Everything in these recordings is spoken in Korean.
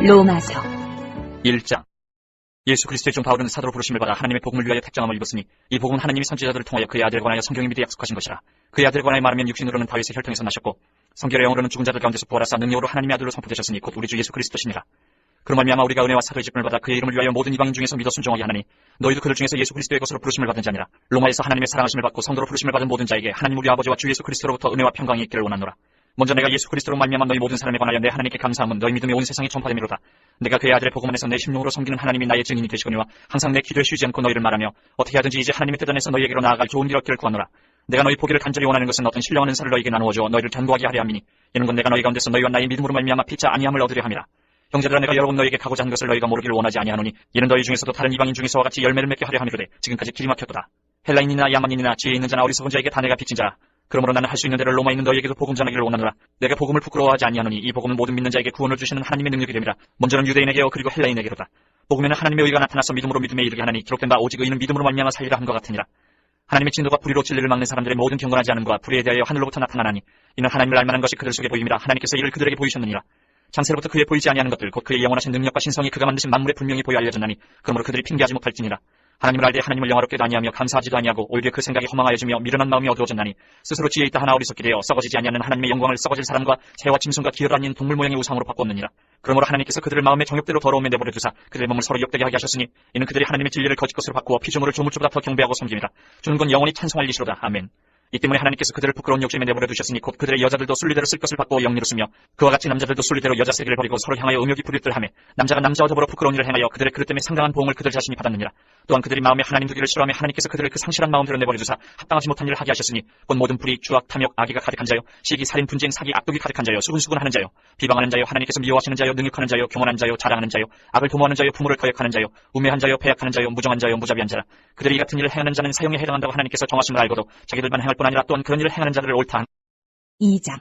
로마서 1장. 예수 그리스도의 종 바울은 사도로 부르심을 받아 하나님의 복음을 위하여 택정함을 입었으니 이 복음은 하나님이 선지자들을 통하여 그의 아들에 관하여 성경에 미리 약속하신 것이라. 그의 아들에 관하여 말하면 육신으로는 다윗의 혈통에서 나셨고 성결의 영으로는 죽은 자들 가운데서 부활하사 능력으로 하나님의 아들로 선포되셨으니 곧 우리 주 예수 그리스도시니라. 그로 말미암아 우리가 은혜와 사도의 직분을 받아 그의 이름을 위하여 모든 이방인 중에서 믿어 순종하게 하나니 너희도 그들 중에서 예수 그리스도의 것으로 부르심을 받은 자니라. 로마에서 하나님의 사랑하심을 받고 성도로 부르심을 받은 모든 자에게 하나님 우리 아버지와 주 예수 그리스도로부터 은혜와 평강이 있기를 원하노라. 먼저 내가 예수 그리스도로 말미암아 너희 모든 사람에 관하여 내 하나님께 감사함은 너희 믿음이 온 세상에 전파됨이로다. 내가 그의 아들의 복음 안에서 내 심령으로 섬기는 하나님이 나의 증인이 되시거니와 항상 내 기도에 쉬지 않고 너희를 말하며 어떻게 하든지 이제 하나님의 뜻 안에서 너희에게로 나아갈 좋은 일 얻기를 구하노라. 내가 너희 보기를 간절히 원하는 것은 어떤 신령한 은사를 너희에게 나누어 주어 너희를 견고하게 하려 함이니 이는 곧 내가 너희 가운데서 너희와 나의 믿음으로 말미암아 피차 아니함을 얻으려 함이라. 형제들아, 내가 여러 번 너희에게 가고자 한 것을 너희가 모르기를 원하지 아니하노니 이는 너희 중에서도 다른 이방인 중에서와 같이 열매를 맺게 하려 함이로되 지금까지 길이 막혔도다. 헬라인이나 야만인이나 지혜 있는 자나 어리석은 자에게 다 내가 빚진 자라. 그러므로 나는 할 수 있는 대로 로마에 있는 너희에게도 복음 전하기를 원하노라. 내가 복음을 부끄러워하지 아니하노니 이 복음은 모든 믿는 자에게 구원을 주시는 하나님의 능력이 됨이라. 먼저는 유대인에게요 그리고 헬라인에게로다. 복음에는 하나님의 의가 나타나서 믿음으로 믿음에 이르게 하나니 기록된 바 오직 의는 믿음으로 말미암아 살리라 함과 같으니라. 하나님의 진노가 불의로 진리를 막는 사람들의 모든 경건하지 않음과 불의에 대하여 하늘로부터 나타나나니 이는 하나님을 알만한 것이 그들 속에 보임이라. 하나님께서 이를 그들에게 보이셨느니라. 창세로부터 그에 보이지 아니하는 것들 곧 그의 영원하신 능력과 신성이 그가 만드신 만물에 분명히 보여 알려졌나니 그러므로 그들이 핑계하지 못할지니라. 하나님을 알되 하나님을 영화롭게도 아니하며 감사하지도 아니하고 오히려 그 생각이 허망하여지며 미련한 마음이 어두워졌나니 스스로 지혜 있다 하나 어리석게 되어 썩어지지 아니하는 하나님의 영광을 썩어질 사람과 새와 짐승과 기어도 아닌 동물 모양의 우상으로 바꾸었느니라. 그러므로 하나님께서 그들을 마음의 정욕대로 더러움에 내버려 두사 그들의 몸을 서로 욕되게 하게 하셨으니 이는 그들이 하나님의 진리를 거짓 것으로 바꾸어 피조물을 조물주보다 더 경배하고 섬김이라. 주는 건 영원히 찬송할 일이로다. 아멘. 이 때문에 하나님께서 그들을 부끄러운 욕심에 내버려 두셨으니 곧 그들의 여자들도 순리대로 쓸 것을 바꾸어 영리로 쓰며 그와 같이 남자들도 순리대로 여자 세계를 버리고 서로 향하여 음욕이 부릴들 하며 남자가 남자와 더불어 부끄러운 일을 행하여 그들의 그릇 때문에 상당한 보응을 그들 자신이 받았느니라. 또한 그들이 마음에 하나님 두기를 싫어하며 하나님께서 그들을 그 상실한 마음대로 내버려 두사 합당하지 못한 일을 하게 하셨으니 곧 모든 불의, 추악, 탐욕, 악의가 가득한 자요 시기, 살인, 분쟁, 사기, 악독이 가득한 자요 수군수군하는 자요 비방하는 자요 하나님께서 미워하시는 자요 능욕하는 자요 교만한 자요 자랑하는 자요 악을 도모하는 자요 부모를 거역하는 자요 우매한 자요 패약하는 자요 무정한 자요 무자비한 자라. 그들이 이 같은 일을 행하는 자는 사형에 해당한다고 하나님께서 정하심을 알고도 자기들만 행할 뿐 아니라 또한 그런 일을 행하는 자들을 옳다. 2장.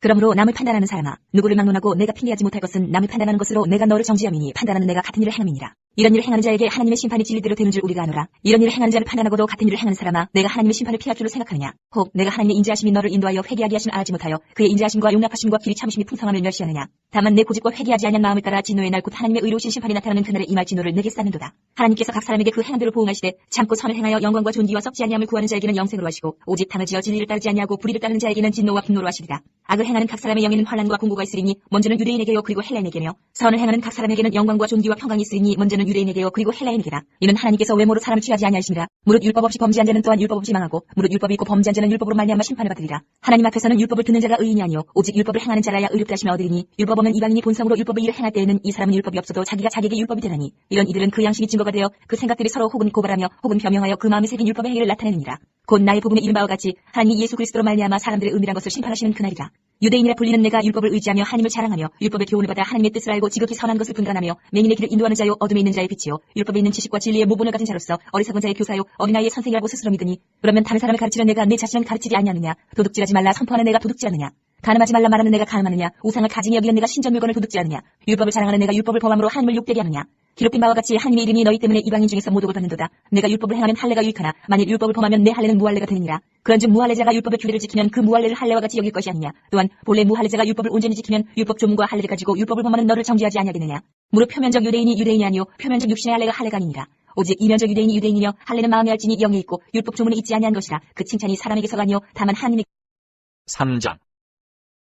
그러므로 남을 판단하는 사람아, 누구를 막론하고 내가 핑계하지 못할 것은 남을 판단하는 것으로 내가 너를 정죄함이니 판단하는 내가 같은 일을 행함이니라. 이런 일을 행하는 자에게 하나님의 심판이 진리대로 되는 줄 우리가 아노라. 이런 일을 행하는 자를 판단하고도 같은 일을 행하는 사람아, 내가 하나님의 심판을 피할 줄로 생각하느냐. 혹 내가 하나님의 인자하심이 너를 인도하여 회개하게 하심 알지 못하여 그의 인자하심과 용납하심과 길이 참으심이 풍성함을 멸시하느냐. 다만 내 고집과 회개하지 아니한 마음을 따라 진노의 날 곧 하나님의 의로우신 심판이 나타나는 그날에 임할 진노를 내게 쌓는도다. 하나님께서 각 사람에게 그 행한 대로 보응하시되 참고 선을 행하여 영광과 존귀와 썩지 아니함을 구하는 자에게는 영생으로 하시고 오직 당을 지어 진리를 따르지 아니하고 불의를 따르는 자에게는 진노와 분노로 하시리라. 악을 행하는 각 사람의 영에는 환난과 공고가 있으리니 먼저는 유대인에게요 그리고 헬라인에게며 선을 행하는 각 사람에게는 영광과 존귀와 평강이 있으리니 먼저는 유대인에게요 그리고 헬라인에게라. 이는 하나님께서 외모로 사람을 취하지 아니하심이라. 무릇 율법 없이 범죄한 자는 또한 율법 없이 망하고 무릇 율법이 있고 범죄한 자는 율법으로 말미암아 심판을 받으리라. 하나님 앞에서는 율법을 듣는 자가 의인이 아니요 오직 율법을 행하는 자라야 의롭다 하심을 얻으리니 율법 없는 이방인이 본성으로 율법의 일을 행할 때에는 이 사람은 율법이 없어도 자기가 자기에게 율법이 되나니 이런 이들은 그 양심이 증거가 되어 그 생각들이 서로 혹은 고발하며 혹은 변명하여 그 마음에 새긴 율법의 행위를 나타내느니라. 곧 나의 복음에 이른 바와 같이 하나님이 예수 그리스도로 말미암아 사람들의 은밀한 것을 심판하시는 그날이라. 유대인이라 불리는 내가 율법을 의지하며 하나님을 자랑하며 율법의 교훈을 받아 하나님의 뜻을 알고 지극히 선한 것을 분간하며 맹인의 길을 인도하는 자요 어둠에 있는 자의 빛이요 율법에 있는 지식과 진리의 모본을 가진 자로서 어리석은 자의 교사요 어린아이의 선생이라고 스스로 믿으니 그러면 다른 사람을 가르치는 내가 내 자신은 가르치지 아니하느냐. 도둑질하지 말라 선포하는 내가 도둑질하느냐. 간음하지 말라 말하는 내가 간음하느냐. 우상을 가지니 여기는 내가 신전 물건을 도둑질하느냐. 율법을 자랑하는 내가 율법을 범함으로 하나님을 욕되게 하느냐. 기록된 바와 같이 하나님의 이름이 너희 때문에 이방인 중에서 모독을 받는도다. 내가 율법을 행하면 할례가 유익하나 만일 율법을 범하면 내 할례는 무할례가 되느니라. 그런즉 무할례자가 율법의 규례를 지키면 그 무할례를 할례와 같이 여길 것이 아니냐. 또한 본래 무할례자가 율법을 온전히 지키면 율법 조문과 할례를 가지고 율법을 범하는 너를 정죄하지 아니하겠느냐. 무릇 표면적 유대인이 유대인이 아니요 표면적 육신의 할례가 할례가 아니니라. 오직 이면적 유대인이 유대인이며 할례는 마음에 알지니 영에 있고 율법 조문이 있지 아니한 것이라. 그 칭찬이 사람에게서가 아니요 다만 하나님의 3장.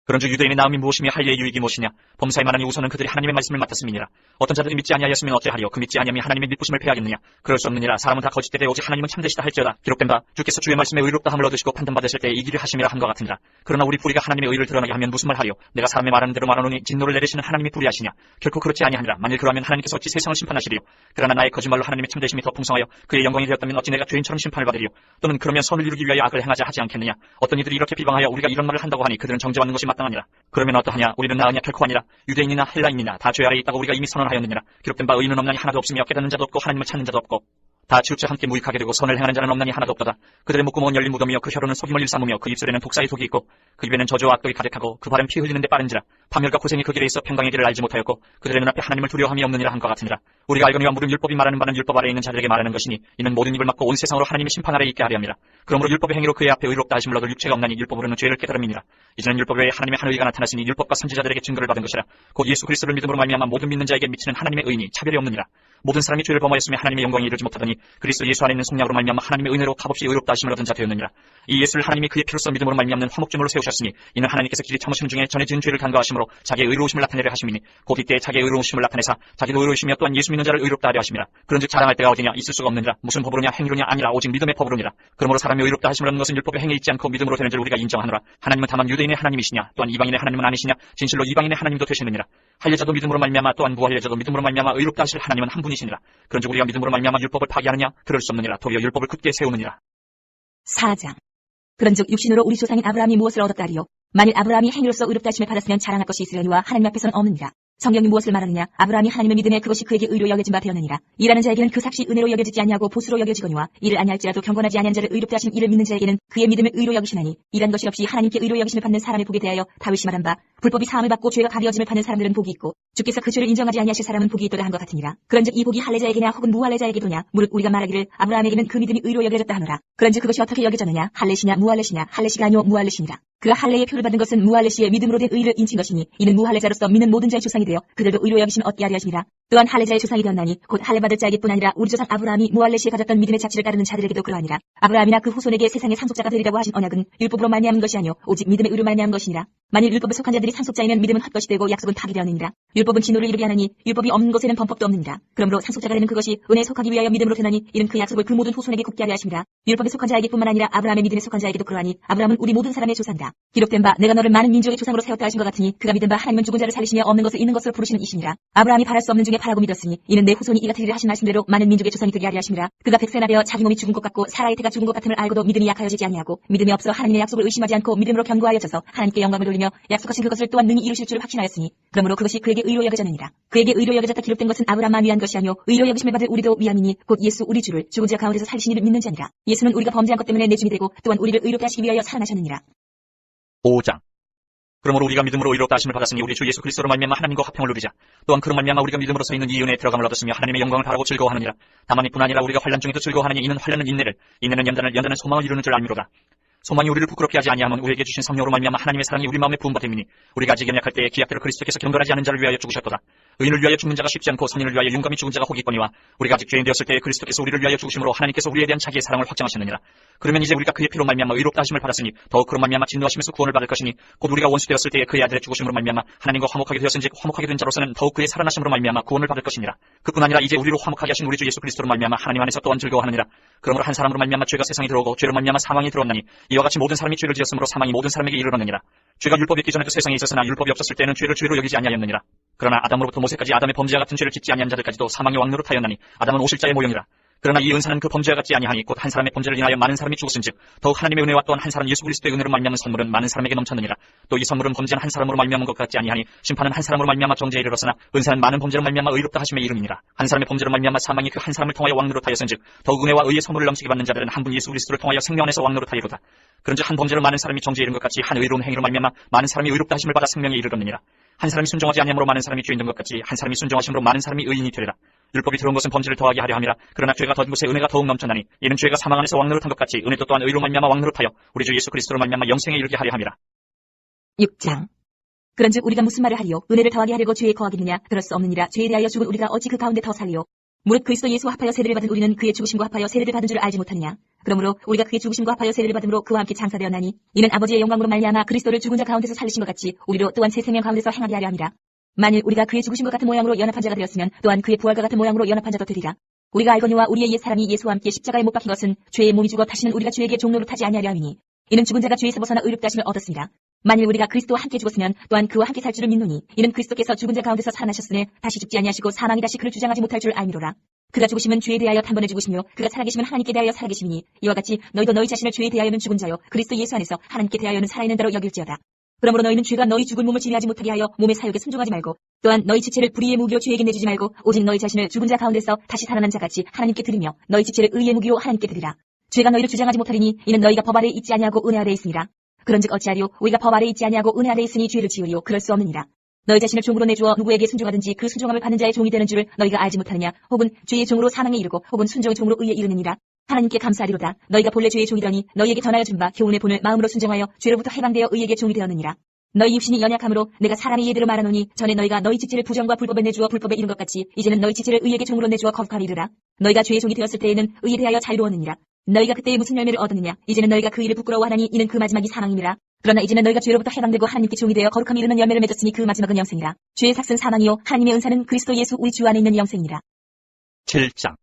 그런즉 유대인의 나음이 무엇이며 할례의 유익이 무엇이냐. 범사에 만하니 우선은 그들이 하나님의 말씀을 맡았음이니라. 어떤 자들이 믿지 아니하였으면 어찌하리요. 그 믿지 아니함이 하나님의 믿부심을 패하겠느냐. 그럴 수 없느니라. 사람은 다 거짓되되 오직 하나님은 참되시다 할지어다. 기록된 바 주께서 주의 말씀에 의롭다함을 얻으시고 판단받으실 때 이 길을 하심이라 함과 같으니라. 그러나 우리 뿌리가 하나님의 의를 드러나게 하면 무슨 말 하리요. 내가 사람의 말하는 대로 말하노니 진노를 내리시는 하나님이 불의하시냐. 결코 그렇지 아니하니라. 만일 그러하면 하나님께서 어찌 세상을 심판하시리요. 그러나 나의 거짓말로 하나님의 참되심이 더 풍성하여 그의 영광이 되었다면 어찌 내가 죄인처럼 심판을 받으리요. 또는 그러면 선을 이루기 위하여 악을 행하자 하지 않겠느냐. 어떤 이들이 이렇게 비방하여 우리가 이런 말을 한다고 하니 그들은 정죄받는 것이 마땅하니라. 그러면 어떠하냐. 우리는 나으냐 결코 아니라. 유대인이나 헬라인이나 다 죄 아래에 있다고 우리가 이미 선언하였느니라. 기록된 바 의인은 없나니 하나도 없으며 깨닫는 자도 없고 하나님을 찾는 자도 없고 다 치우쳐 함께 무익하게 되고 선을 행하는 자는 없나니 하나도 없도다. 그들의 목구멍은 열린 무덤이요 그 혀로는 속임을 일삼으며 그 입술에는 독사의 독이 있고 그 입에는 저주와 악독이 가득하고 그 발은 피 흘리는데 빠른지라. 파멸과 고생이 그 길에 있어 평강의 길을 알지 못하였고 그들의 눈앞에 하나님을 두려워함이 없느니라 함과 같으니라. 우리가 알거니와 물은 율법이 말하는 바는 율법 아래에 있는 자들에게 말하는 것이니 이는 모든 입을 막고 온 세상으로 하나님의 심판 아래에 있게 하려 함이라. 그러므로 율법의 행위로 그의 앞에 의롭다 하심을 얻을 육체가 없나니 율법으로는 죄를 깨달음이니라. 이제는 율법 외에 하나님의 한 의가 나타났으니 율법과 선지자들에게 증거를 받은 것이라. 곧 예수 그리스도를 믿음으로 말미암아 모든 믿는 자에게 미치는 하나님의 의니 차별이 없느니라. 모든 사람이 죄를 범하였으며 하나님의 영광에 이르지 못하더니 그리스도 예수 안에 있는 속량으로 말미암아 하나님의 은혜로 값없이 의롭다 하심을 얻은 자 되었느니라. 이 예수를 하나님이 그의 피로써 믿음으로 말미암는 화목제물로 세우셨으니 이는 하나님께서 길이 참으시는 중에 전에 지은 죄를 간과하심으로 자기의 의로우심을 나타내려 하심이니 곧 이때에 자기의 의로우심을 나타내사 자기도 의로우시며 또한 예수 믿는 자를 의롭다 하려 하심이라. 그런즉 자랑할 때가 어디냐 있을 수가 없느니라. 무슨 법으로냐 행위로냐 아니라 오직 믿음의 법으로니라. 그러므로 사람이 의롭다 하심을 얻는 것은 율법의 행위에 있지 않고 믿음으로 되는 줄 우리가 인정하노라. 하나님은 다만 유대인의 하나님이시냐 또한 이방인의 하나님은 아니시냐 진실로 이방인의 하나님도 되시느니라. 할례자도 믿음으로 말미암아 또한 무할례자도 믿음으로 말미암아 의롭다 하실 하나님은 한 분이시니라. 그런즉 우리가 믿음으로 말미암아 율법을 파기하느냐 그럴 수 없느니라. 도리어 율법을 굳게 세우느니라. 4장. 그런즉 육신으로 우리 조상인 아브라함이 무엇을 얻었다리요? 만일 아브라함이 행위로서 의롭다 하심을 받았으면 자랑할 것이 있으려니와 하나님 앞에서는 없느니라. 성경이 무엇을 말하느냐? 아브라함이 하나님을 믿음에 그것이 그에게 의로 여겨진 바 되었느니라. 일하는 자에게는 그 삭시 은혜로 여겨지지 아니하고 보수로 여겨지거니와 이를 아니할지라도 경건하지 아니한 자를 의롭다 하심 이를 믿는 자에게는 그의 믿음을 의로 여기시나니 일한 것이 없이 하나님께 의로 여기심을 받는 사람의 복에 대하여 다윗이 말한 바 불법이 사함을 받고 죄가 가려짐을 받는 사람들은 복이 있고 주께서 그 죄를 인정하지 아니하실 사람은 복이 있도다 한 것 같으니라. 그런즉 이 복이 할례자에게냐 혹은 무할례자에게도냐 무릇 우리가 말하기를 아브라함에게는 그 믿음이 의로 여겨졌다 하노라. 그런즉 그것이 어떻게 여겨졌느냐? 할례시냐 무할례시냐? 할례시가 아니오 무할례시니라. 그가 할례의 표를 받은 것은 무할례시의 믿음으로 된 의를 인친 것이니 이는 무할례자로서 믿는 모든 자의 조상이 되어 그들도 의로 여기심을 얻게 하려 하심이라. 또한 할례자의 조상이 되었나니 곧 할례 받을 자에게뿐 아니라 우리 조상 아브라함이 무할례시에 가졌던 믿음의 자취를 따르는 자들에게도 그러하니라. 아브라함이나 그 후손에게 세상의 상속자가 되리라고 하신 언약은 율법으로 말미암은 것이 아니오 오직 믿음의 의로 말미암은 것이니라. 만일 율법에 속한 자들이 상속자이면 믿음은 헛것이 되고 약속은 파기되었느니라. 율법은 진노를 이루게 하나니 율법이 없는 곳에는 범법도 없느니라. 그러므로 상속자가 되는 그것이 은혜에 속하기 위하여 믿음으로 되나니 이는 그 약속을 그 모든 후손에게 굳게 하려 하심이라. 율법에 속한 자에게뿐만 아니라 아브라함의 믿음에 속한 자에게도 그러하니 아브라함은 우리 모든 사람의 조상이다. 기록된 바 내가 너를 많은 민족의 조상으로 세웠다 하신 것 같으니 그가 믿은 바 하나님은 죽은 자를 살리시며 없는 것을 있는 것으로 부르시는 이시니라. 아브라함이 바랄 수 없는 중에 바라고 믿었으니 이는 내 후손이 이가 되리라 하신 말씀대로 많은 민족의 조상이 되게 하려 하심이라. 그가 백세나 되어 자기 몸이 죽은 것 같고 사라의 태가 죽은 것 같음을 알고도 믿음이 약하여지지 아니하고 믿음이 없어 하나님의 약속을 의심하지 않고 믿음으로 견고하여져서 하나님께 영광을 돌리며 약속하신 그것을 또한 능히 이루실 줄을 확신하였으니 그러므로 그것이 그에게 의로 여겨졌느니라. 그에게 의로 여겨졌다 기록된 것은 아브라함만 위한 것이 아니오 의로 여기심을 받을 우리도 위함이니 곧 예수 우리 주를 죽은 자 가운데서 살리신 이를 믿는 자니라. 예수는 우리가 범죄한 것 때문에 내줌이 되고 또한 우리를 의롭게 하시기 위하여 살아나셨느니라. 5장. 그러므로 우리가 믿음으로 의롭다 하심을 받았으니 우리 주 예수 그리스도로 말미암아 하나님과 화평을 누리자. 또한 그로 말미암아 우리가 믿음으로서 있는 이 은혜에 들어감을 얻었으며 하나님의 영광을 바라고 즐거워하느니라. 다만 이뿐 아니라 우리가 환난 중에도 즐거워하느니 이는 환난은 인내를, 인내는 연단을, 연단은 소망을 이루는 줄 알미로다. 소망이 우리를 부끄럽게 하지 아니하면 우리에게 주신 성령으로 말미암아 하나님의 사랑이 우리 마음에 부음바 됨이니 우리가 아직 연약할 때에 기약대로 그리스도께서 경건하지 않은 자를 위하여 죽으셨도다. 의인을 위하여 죽는 자가 쉽지 않고 선인을 위하여 용감히 죽은 자가 혹 있거니와 우리가 아직 죄인 되었을 때에 그리스도께서 우리를 위하여 죽으심으로 하나님께서 우리에 대한 자기의 사랑을 확정하셨느니라. 그러면 이제 우리가 그의 피로 말미암아 의롭다 하심을 받았으니 더욱 그로 말미암아 진노하심에서 구원을 받을 것이니 곧 우리가 원수 되었을 때에 그의 아들의 죽으심으로 말미암아 하나님과 화목하게 되었은즉 화목하게 된 자로서는 더욱 그의 살아나심으로 말미암아 구원을 받을 것이니라. 그뿐 아니라 이제 우리로 화목하게 하신 우리 주 예수 그리스도로 말미암아 하나님 안에서 또한 즐거워하느니라. 그러므로 한 사람으로 말미암아 죄가 세상에 들어오고 죄로 말미암아 사망이 들어왔나니 이와 같이 모든 사람이 죄를 지었으므로 사망이 모든 사람에게 이르렀느니라. 죄가 율법이 있기 전에도 세상에 있었으나 율법이 없었을 때는 죄를 죄로 여기지 아니하였느니라. 그러나 아담으로부터 모세까지 아담의 범죄와 같은 죄를 짓지 아니한 자들까지도 사망의 왕노로 타였나니 아담은 오실자의 모형이라. 그러나 이 은사는 그 범죄와 같지 아니하니 곧 한 사람의 범죄를 인하여 많은 사람이 죽었은즉 더욱 하나님의 은혜와 또한 한 사람 예수 그리스도의 은혜로 말미암은 선물은 많은 사람에게 넘쳤느니라. 또 이 선물은 범죄는 한 사람으로 말미암은 것 같지 아니하니 심판은 한 사람으로 말미암아 정죄에 이르렀으나 은사는 많은 범죄로 말미암아 의롭다 하심에 이름이니라. 한 사람의 범죄로 말미암아 사망이 그 한 사람을 통하여 왕노로 타였은즉 더욱 은혜와 의의 선물을 넘치게 받는 자들은 한 분 예수 그리스도를 통하여 생명 안에서 왕노로 타이로다. 그런즉 한 범죄로 많은 사람이 정죄에 이른 것 같이 한 의로운 행위로 말미암아 많은 사람이 의롭다 하심을 받아 생명에 이르렀느니라. 한 사람이 순종하지 아니함으로 많은 사람이 죄인 된 것 같이 한 사람이 순종하심으로 많은 사람이 의인이 되리라. 율법이 들어온 것은 범죄를 더하게 하려 함이라. 그러나 죄가 더한 곳에 은혜가 더욱 넘쳐나니 이는 죄가 사망 안에서 왕노릇 한 것 같이 은혜도 또한 의로 말미암아 왕노릇 하여 우리 주 예수 그리스도로 말미암아 영생에 이르게 하려 함이라. 6장. 그런즉 우리가 무슨 말을 하리요? 은혜를 더하게 하려고 죄에 거하겠느냐? 그럴 수 없느니라. 죄에 대하여 죽은 우리가 어찌 그 가운데 더 살리요? 무릇 그리스도 예수와 합하여 세례를 받은 우리는 그의 죽으심과 합하여 세례를 받은 줄 알지 못하느냐? 그러므로 우리가 그의 죽으심과 합하여 세례를 받음으로 그와 함께 장사되었나니 이는 아버지의 영광으로 말미암아 그리스도를 죽은 자 가운데서 살리신 것 같이 우리로 또한 새 생명 가운데서 행하게 하려 함이라. 만일 우리가 그의 죽으심과 같은 모양으로 연합한 자가 되었으면 또한 그의 부활과 같은 모양으로 연합한 자도 되리라. 우리가 알거니와 우리의 옛 사람이 예수와 함께 십자가에 못 박힌 것은 죄의 몸이 죽어 다시는 우리가 죄에게 종로를 타지 아니하려 함이니 이는 죽은 자가 죄에서 벗어나 의롭다 하심을 얻었습니다. 만일 우리가 그리스도와 함께 죽었으면 또한 그와 함께 살 줄을 믿노니 이는 그리스도께서 죽은 자 가운데서 살아나셨으니 다시 죽지 아니하시고 사망이 다시 그를 주장하지 못할 줄 알미로라. 그가 죽으심은 죄에 대하여 단번에 죽으시며 그가 살아계심은 하나님께 대하여 살아계심이니 이와 같이 너희도 너희 자신을 죄에 대하여는 죽은 자요 그리스도 예수 안에서 하나님께 대하여는 살아있는 자로 여길지어다. 그러므로 너희는 죄가 너희 죽은 몸을 지배하지 못하게 하여 몸의 사욕에 순종하지 말고 또한 너희 지체를 불의의 무기로 죄에게 내주지 말고 오직 너희 자신을 죽은 자 가운데서 다시 살아난 자같이 하나님께 드리며 너희 지체를 의의 무기로 하나님께 드리라. 죄가 너희를 주장하지 못하리니 이는 너희가 법 아래에 있지 아니하고 은혜 아래에 있으니라. 그런즉 어찌하리요? 우리가 법 아래에 있지 아니하고 은혜 아래에 있으니 죄를 지으리요? 그럴 수 없느니라. 너희 자신을 종으로 내주어 누구에게 순종하든지 그 순종함을 받는 자의 종이 되는 줄을 너희가 알지 못하느냐? 혹은 죄의 종으로 사망에 이르고 혹은 순종의 종으로 의에 이르느니라. 하나님께 감사하리로다. 너희가 본래 죄의 종이더니 너희에게 전하여 준 바 교훈의 본을 마음으로 순종하여 죄로부터 해방되어 의에게 종이 되었느니라. 너희 육신이 연약함으로 내가 사람이 예대로 말하노니 전에 너희가 너희 지체를 부정과 불법에 내주어 불법에 이른 것 같이 이제는 너희 지체를 의에게 종으로 내주어 거룩하리르라. 너희가 죄의 종이 되었을 때에는 의에 대하여 자유로웠느니라. 너희가 그때에 무슨 열매를 얻었느냐? 이제는 너희가 그 일을 부끄러워하나니 이는 그 마지막이 사망이니라. 그러나 이제는 너희가 죄로부터 해방되고 하나님께 종이 되어 거룩함이 이르는 열매를 맺었으니 그 마지막은 영생이라. 죄의 삭은 사망이요 하나님의 은사는 그리스도 예수 우리 주 안에 있는 영생이니라. 7장.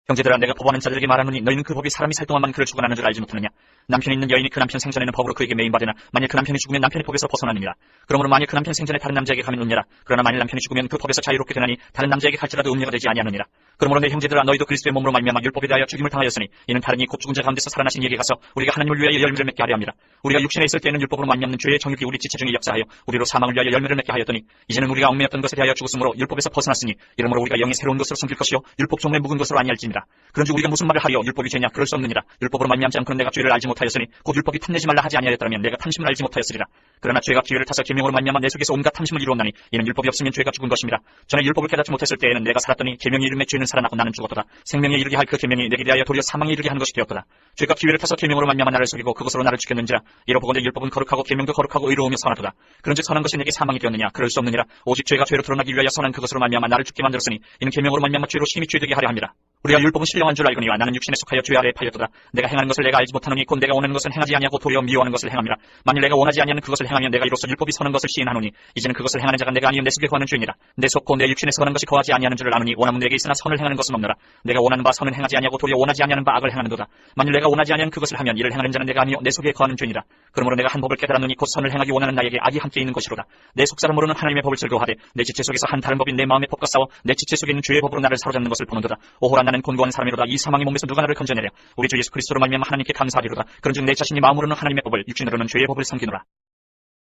형제들아, 내가 법하는 자들에게 말하노니 너희는 그 법이 사람이 살 동안만 그를 주관하는 줄 알지 못하느냐? 남편이 있는 여인이 그 남편 생전에는 법으로 그에게 매인받으나 만일 그 남편이 죽으면 남편이 법에서 벗어나느니라. 그러므로 만일 그 남편 생전에 다른 남자에게 가면 음녀라. 그러나 만일 남편이 죽으면 그 법에서 자유롭게 되나니 다른 남자에게 갈지라도 음녀가 되지 아니하느니라. 그러므로 내 형제들아, 너희도 그리스도의 몸으로 말미암아 율법에 대하여 죽임을 당하였으니 이는 다른 이 곧 죽은 자 가운데서 살아나신 이에게 가서 우리가 하나님을 위하여 열매를 맺게 하려 함이라. 우리가 육신에 있을 때에는 율법으로 말미암는 죄의 정욕이 우리 지체 중에 역사하여 우리로 사망을 위하여 열매를 맺게 하였더니 이제는 우리가 얽매였던 것에 대하여 죽었으므로 율법에서 벗어났으니 이러므로 우리가 영의 새로운 것으로 섬길 것이요 율법 종에 묵은 것으로 아니할지니라. 그런즉 우리가 무슨 말을 하리요? 율법이 죄냐? 그럴 수 없느니라. 율법으로 말미암지 않고는 내가 죄를 알지 못하였으니 곧 율법이 탐내지 말라 하지 아니하였더라면 내가 탐심을 알지 못하였으리라. 그러나 죄가 기회를 타서 계명으로 말미암아 내 속에서 온갖 탐심을 이루었나니 이는 율법이 없으면 죄가 죽은 것임이라. 전에 율법을 깨닫지 못했을 때에는 내가 살았더니 계명의 이름에 죄는 살아나고 나는 죽었도다. 생명에 이르게 할 그 계명이 내게 대하여 도리어 사망에 이르게 하는 것이 되었도다. 죄가 기회를 타서 계명으로 말미암아 나를 속이고 그것으로 나를 죽였는지라. 이러보건대 율법은 거룩하고 계명도 거룩하고 의로우며 선하도다. 그런즉 선한 것이 내게 사망이 되었느냐? 그럴 수 없느니라. 오직 죄가 죄로 드러나기 위하여 선한 그것으로 말미암아 나를 죽게 만들었으니 이는 계명으로 말미암아 죄로 심히 죄되게 하려 함이라. 우리가 율법은 신령한 줄 알거니와 나는 육신에 속하여 죄 아래에 팔렸도다. 내가 행하는 것을 내가 알지 못하노니 곧 내가 원하는 것은 행하지 아니하고 도리어 미워하는 것을 행함이라. 만일 내가 원하지 아니하는 그것을 행하면 내가 이로써 율법이 선한 것을 시인하노니 이제는 그것을 행하는 자가 내가 아니요 내 속에 거하는 죄니라. 내 속 곧 내 육신에 선한 것이 거하지 아니하는 줄을 아노니 원함은 내게 있으나 선을 행하는 것은 없노라. 내가 원하는 바 선은 행하지 아니하고 도리어 원하지 아니하는 바 악을 행하는도다. 만일 내가 원하지 아니하는 그것을 하면 이를 행하는 자는 내가 아니요 내 속에 거하는 죄니라. 그러므로 내가 한 법을 깨달았노니 곧 선을 행하기 원하는 나에게 악이 함께 있는 것이로다. 내 속사람으로는 하나님의 법을 즐거워하되 내 지체 속에서 한 다른 법인 내 마음의 법과 싸워 내 지체 속에 있는 죄의 법으로 나를 사로잡는 것을 보는도다. 오호라, 나는 곤고한 사람이로다. 이 사망의 몸에서 누가 나를 건져내랴? 우리 주 예수 그리스도로 말미암아 하나님께 감사하리로다. 그런즉 내 자신이 마음으로는 하나님의 법을 육신으로는 죄의 법을 섬기노라.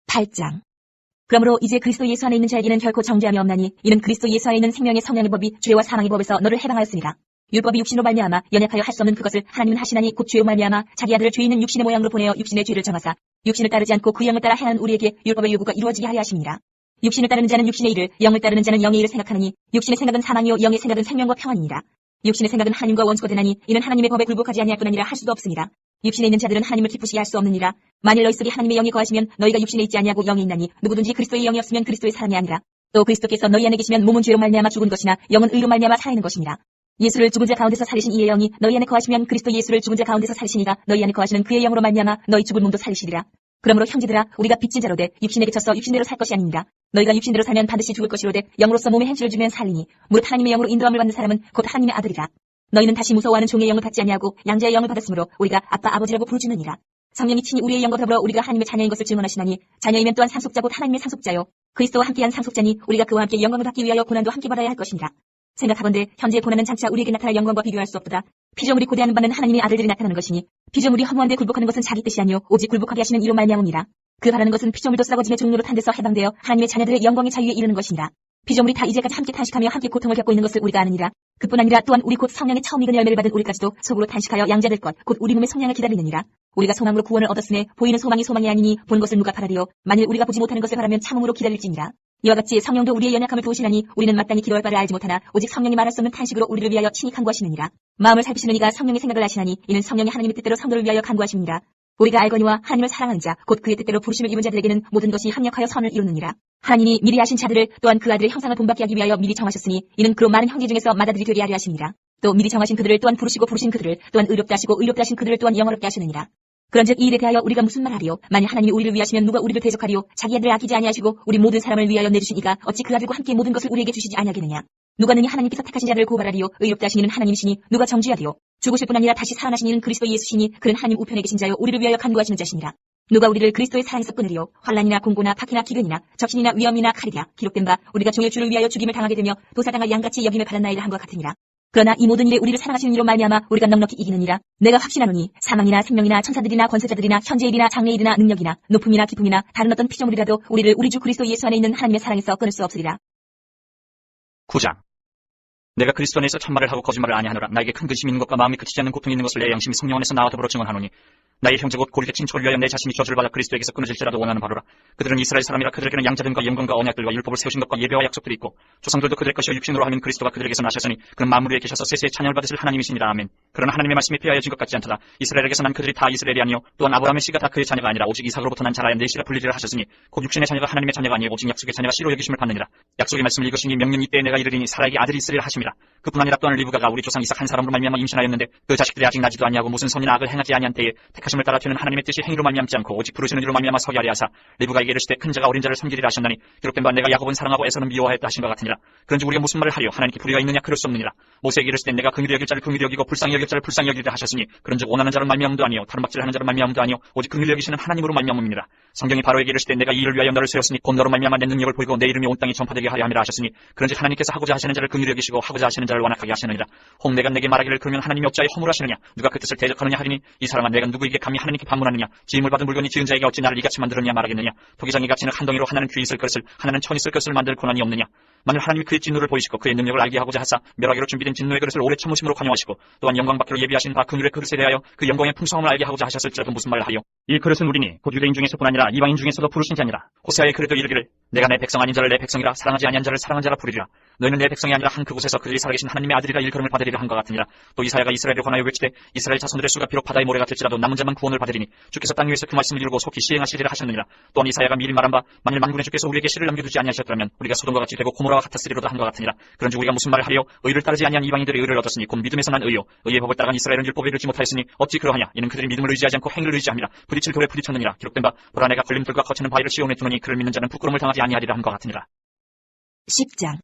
8장. 그러므로 이제 그리스도 예수 안에 있는 자에게는 결코 정죄함이 없나니 이는 그리스도 예수 안에 있는 생명의 성령의 법이 죄와 사망의 법에서 너를 해방하였으니라. 율법이 육신으로 말미암아 연약하여 할 수 없는 그것을 하나님은 하시나니 곧 죄로 말미암아 자기 아들을 죄 있는 육신의 모양으로 보내어 육신의 죄를 정하사 육신을 따르지 않고 그 영을 따라 행하는 우리에게 율법의 요구가 이루어지게 하려 하심이라. 육신을 따르는 자는 육신의 일을, 영을 따르는 자는 영의 일을 생각하느니 육신의 생각은 사망이요 영의 생각은 생명과 평안이니라. 육신의 생각은 하나님과 원수가 되나니 이는 하나님의 법에 굴복하지 아니할 뿐 아니라 할 수도 없습니다. 육신에 있는 자들은 하나님을 기쁘시게 할 수 없느니라. 만일 너희 속에 하나님의 영이 거하시면 너희가 육신에 있지 아니하고 영에 있나니 누구든지 그리스도의 영이 없으면 그리스도의 사람이 아니라. 또 그리스도께서 너희 안에 계시면 몸은 죄로 말미암아 죽은 것이나 영은 의로 말미암아 살아있는 것이니라. 예수를 죽은 자 가운데서 살리신 이의 영이 너희 안에 거하시면 그리스도 예수를 죽은 자 가운데서 살리시니가 너희 안에 거하시는 그의 영으로 말미암아 너희 죽은 몸도 살리시리라. 그러므로 형제들아, 우리가 빚진 자로 돼 육신에 그쳐서 육신대로 살 것이 아닙니다. 너희가 육신대로 살면 반드시 죽을 것이로되 영으로서 몸의 행실을 주면 살리니 무릇 하나님의 영으로 인도함을 받는 사람은 곧 하나님의 아들이라. 너희는 다시 무서워하는 종의 영을 받지 아니하고 양자의 영을 받았으므로 우리가 아빠 아버지라고 부르짖느니라. 성령이 친히 우리의 영과 더불어 우리가 하나님의 자녀인 것을 증언하시나니 자녀이면 또한 상속자 곧 하나님의 상속자요 그리스도와 함께한 상속자니 우리가 그와 함께 영광을 받기 위하여 고난도 함께 받아야 할 것이니라. 생각하건대 현재 고난은 장차 우리에게 나타날 영광과 비교할 수 없도다. 피조물이 고대하는 바는 하나님의 아들들이 나타나는 것이니 피조물이 허무한데 굴복하는 것은 자기 뜻이 아니요 오직 굴복하게 하시는 이로 말미암음이라. 그 바라는 것은 피조물도 썩어짐의 종로로 탄 데서 해방되어 하나님의 자녀들의 영광의 자유에 이르는 것이니라. 피조물이 다 이제까지 함께 탄식하며 함께 고통을 겪고 있는 것을 우리가 아느니라. 그뿐 아니라 또한 우리 곧 성령의 처음 익은 열매를 받은 우리까지도 속으로 탄식하여 양자될 것 곧 우리 몸의 성량을 기다리느니라. 우리가 소망으로 구원을 얻었으니 보이는 소망이 소망이 아니니 본 것을 누가 바라리요. 만일 우리가 보지 못하는 것을 바라면 참음으로 기다릴지니라. 이와 같이 성령도 우리의 연약함을 도우시나니 우리는 마땅히 기도할 바를 알지 못하나 오직 성령이 말할 수 없는 탄식으로 우리를 위하여 친히 간구하시느니라. 마음을 살피시는 이가 성령의 생각을 아시나니 이는 성령이 하나님의 뜻대로 성도를 위하여 간구하십니다. 우리가 알거니와 하나님을 사랑하는 자 곧 그의 뜻대로 부르심을 입은 자들에게는 모든 것이 합력하여 선을 이루느니라. 하나님이 미리 아신 자들을 또한 그 아들의 형상을 본받게 하기 위하여 미리 정하셨으니 이는 그로 많은 형제 중에서 맏아들이 되게 하려 하십니다. 또 미리 정하신 그들을 또한 부르시고 부르신 그들을 또한 의롭다 하시고 의롭다 하신 그들을 또한 영어롭게 하시느니라. 그런즉 이 일에 대하여 우리가 무슨 말하리요? 만일 하나님이 우리를 위하시면 누가 우리를 대적하리요? 자기 아들을 아끼지 아니하시고 우리 모든 사람을 위하여 내주신 이가 어찌 그 아들과 함께 모든 것을 우리에게 주시지 아니하겠느냐? 누가 능히 하나님께서 택하신 자들을 고발하리요? 의롭다 하신 이는 하나님이시니 누가 정죄하리요? 죽으실 뿐 아니라 다시 살아나신 이는 그리스도 예수시니 그는 하나님 우편에 계신 자요 우리를 위하여 간구하시는 자시니라. 누가 우리를 그리스도의 사랑에서 끊으리요? 환난이나 공고나 박해나 기근이나 적신이나 위험이나 칼이랴. 기록된 바 우리가 종의 주를 위하여 죽임을 당하게 되며 도사당할 양같이 여김을 받은 나이를 한과 같으니라. 그러나 이 모든 일에 우리를 사랑하시는 이로 말미암아 우리가 넉넉히 이기느니라. 내가 확신하노니 사망이나 생명이나 천사들이나 권세자들이나 현재일이나 장래일이나 능력이나 높음이나 기쁨이나 다른 어떤 피조물이라도 우리를 우리 주 그리스도 예수 안에 있는 하나님의 사랑에서 끊을 수 없으리라. 9장. 내가 그리스도 안에서 참말을 하고 거짓말을 아니하노라. 나에게 큰 근심이 있는 것과 마음이 그치지 않는 고통이 있는 것을 내 양심이 성령 안에서 나와 더불어 증언하노니 나의 형제 곧 고리의 친척을 위하여 내 자신이 저주를 받아 그리스도에게서 끊어질지라도 원하는 바로라. 그들은 이스라엘 사람이라 그들에게는 양자됨과 영광과 언약들과 율법을 세우신 것과 예배와 약속들이 있고 조상들도 그들의 것이요 육신으로 하면 그리스도가 그들에게서 나셨으니 그는 만물 위에 계셔서 세세의 찬양을 받으실 하나님이시니라. 아멘. 그러나 하나님의 말씀이 폐하여진 것 같지 않도다. 이스라엘에게서 난 그들이 다 이스라엘이 아니요 또한 아브라함의 씨가 다 그의 자녀가 아니라 오직 이삭으로부터 난 자라야 내 씨라 불리리라 하셨으니 곧 육신의 자녀가 하나님의 자녀가 아니요 오직 약속의 자녀가 씨로 여기심을 받느니라. 약속의 말씀을 읽으시니 명령 이때에 내가 이르리니 사라에게 아들이 있으리라 하심이라. 그뿐 아니라 또한 리브가가 우리 조상 이삭 한 사람으로 말미암아 임신하였는데 그 자식들이 아직 나지도 아니하고 무슨 선이나 악을 행하지 아니한 때에 택하심을 따라 되는 하나님의 뜻이 행위로 말미암지 않고 오직 부르시는 이로 말미암아 서게 하리 하사 리브가에게 이르시되 큰 자가 어린 자를 섬기리라 하셨나니 기록된 바 내가 야곱은 사랑하고 에서는 미워하였다 하신 것 같으니라. 그런지 우리가 무슨 말을 하려 하나님께 불의가 있느냐 그럴 수 없느니라. 모세에게 이르시되 내가 긍휼히 여길 자를 긍휼히 여기고 불쌍히 여길 자를 불쌍히 여기리라 하셨으니 그런즉 원하는 자를 말미암음도 아니요 다른 박질하는 자를 말미암음도 아니요 오직 긍휼히 여기시는 하나님으로 말미암음이니라. 성경이 바로에게 이르시되 내가 이 일을 위하여 너를 세웠으니 곧 너로 말미암아 내 능력을 보이고 내 이름이 온 땅에 전파되게 하려 함이라 하셨으니 그런즉 하나님께서 하고자 하시는 자를 긍휼히 여기시고 하고자 하시는 자를 완악하게 하시느니라. 혹 내가 내게 말하기를 그러면 하나님이 억자에 허물하시느냐 누가 그 뜻을 대적하느냐 하리니 이 사람아 내가 누구에게 감히 하나님께 반문하느냐 지음을 받은 물건이 지은 자에게 어찌 나를 이같이 만들었냐 말하겠느냐 토기장이 갇히는 한 덩이로 하나는 귀 있을 것을 하나는 천 있을 것을 만들 고난이 없느냐. 만일 하나님이 그의 진노를 보이시고 그의 능력을 알게 하고자 하사 멸하기로 준비된 진노의 그릇을 오래 참으심으로 관용하시고 또한 영광받기로 예비하신 바 긍휼의 그릇에 대하여 그 영광의 풍성함을 알게 하고자 하셨을지라도 무슨 말을 하리요. 이 그릇은 우리니 곧 유대인 중에서뿐 아니라 이방인 중에서도 부르신 자니라. 호세아의 그릇도 이르기를 내가 내 백성 아닌 자를 내 백성이라 사랑하지 아니한 자를 사랑한 자라 부르리라. 너희는 내 백성이 아니라 한 그곳에서 그들이 살아계신 하나님의 아들이라 일컬음을 받으리라 한 것 같으니라. 또 이사야가 이스라엘에 관하여 외치되 이스라엘 자손들의 수가 비록 바다의 모래 같을지라도 남은 자만 구원을 받으리니 주께서 땅 위에서 그 말씀을 이루고 속히 시행하시리라 하셨느니라. 또한 이사야가 미리 말한 바 만일 만군의 주께서 우리에게 씨를 남겨두지 아니하셨더라면 우리가 소돔과 같이 되고 고모라와 같았으리로다 한 것 같으니라. 그런즉 우리가 무슨 말을 하리요. 의를 따르지 아니한 이방인들의 의를 얻었으니 곧 믿음에서 난 의요 의의 법을 따라간 이스라엘은 율법에 이르지 못하였으니 어찌 그러하냐. 이는 그들이 믿음을 의지하지 않고 행위를 의지함이라. 부딪힐 돌에 부딪혔느니라. 기록된 바 보라 내가 걸림돌과 거치는 바위를 시온에 두노니 그를 믿는 자는 부끄러움을 당하지 아니하리라 한 것 같으니라. 10장.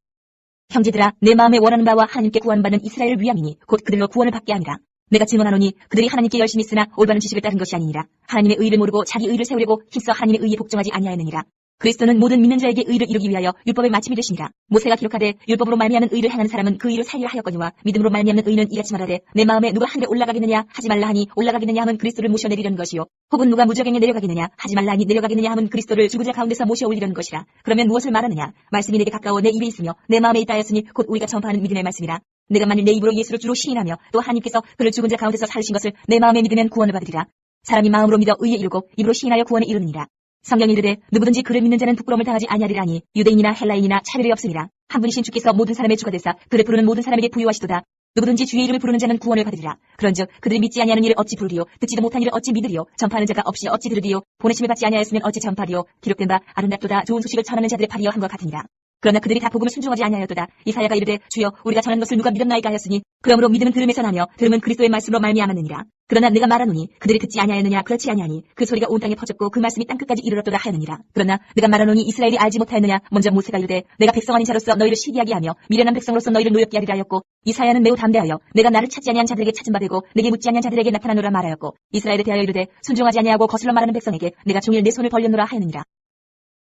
형제들아 내 마음에 원하는 바와 하나님께 구원받는 이스라엘을 위함이니 곧 그들로 구원을 받게 하니라. 내가 증언하노니 그들이 하나님께 열심히 쓰나 올바른 지식을 따른 것이 아니니라. 하나님의 의를 모르고 자기 의를 세우려고 힘써 하나님의 의에 복종하지 아니하였느니라. 그리스도는 모든 믿는 자에게 의를 이루기 위하여 율법의 마침이 되시니라. 모세가 기록하되 율법으로 말미암는 의를 행하는 사람은 그 의로 살리라 하였거니와 믿음으로 말미암는 의는 이같이 말하되 내 마음에 누가 하늘에 올라가겠느냐 하지 말라 하니 올라가겠느냐 하면 그리스도를 모셔 내리려는 것이요 혹은 누가 무저갱에 내려가겠느냐 하지 말라 하니 내려가겠느냐 하면 그리스도를 죽은 자 가운데서 모셔 올리려는 것이라. 그러면 무엇을 말하느냐. 말씀이 내게 가까워 내 입에 있으며 내 마음에 있다 하였으니 곧 우리가 전파하는 믿음의 말씀이라. 내가 만일 내 입으로 예수를 주로 시인하며 또 하나님께서 그를 죽은 자 가운데서 살리신 것을 내 마음에 믿으면 구원을 받으리라. 사람이 마음으로 믿어 의에 이르고 입으로 시인하여 구원에 이르느니라. 성경이 이르되 누구든지 그를 믿는 자는 부끄러움을 당하지 아니하리라니 유대인이나 헬라인이나 차별이 없으니라. 한 분이신 주께서 모든 사람의 주가 되사 그를 부르는 모든 사람에게 부유하시도다. 누구든지 주의 이름을 부르는 자는 구원을 받으리라. 그런즉 그들이 믿지 아니하는 일을 어찌 부르리요 듣지도 못한 일을 어찌 믿으리요 전파하는 자가 없이 어찌 들으리요 보내심을 받지 아니하였으면 어찌 전파리요. 기록된 바 아름답도다 좋은 소식을 전하는 자들의 팔이여 한 것 같으니라. 그러나 그들이 다 복음을 순종하지 아니하였도다. 이사야가 이르되 주여 우리가 전한 것을 누가 믿었나이까 하였으니 그러므로 믿음은 들음에서 나며 들음은 그리스도의 말씀으로 말미암았느니라. 그러나 내가 말하노니 그들이 듣지 아니하였느냐 그렇지 아니하니 그 소리가 온 땅에 퍼졌고 그 말씀이 땅끝까지 이르렀도다 하였느니라. 그러나 내가 말하노니 이스라엘이 알지 못하였느냐. 먼저 모세가 이르되 내가 백성 아닌 자로서 너희를 시기하게 하며 미련한 백성으로서 너희를 노엽게 하리라 하였고 이사야는 매우 담대하여 내가 나를 찾지 아니한 자들에게 찾은 바 되고 내게 묻지 아니한 자들에게 나타나노라 말하였고 이스라엘에 대하여 이르되 순종하지 아니하고 거슬러 말하는 백성에게 내가 종일 내 손을 벌렸노라 하였느니라.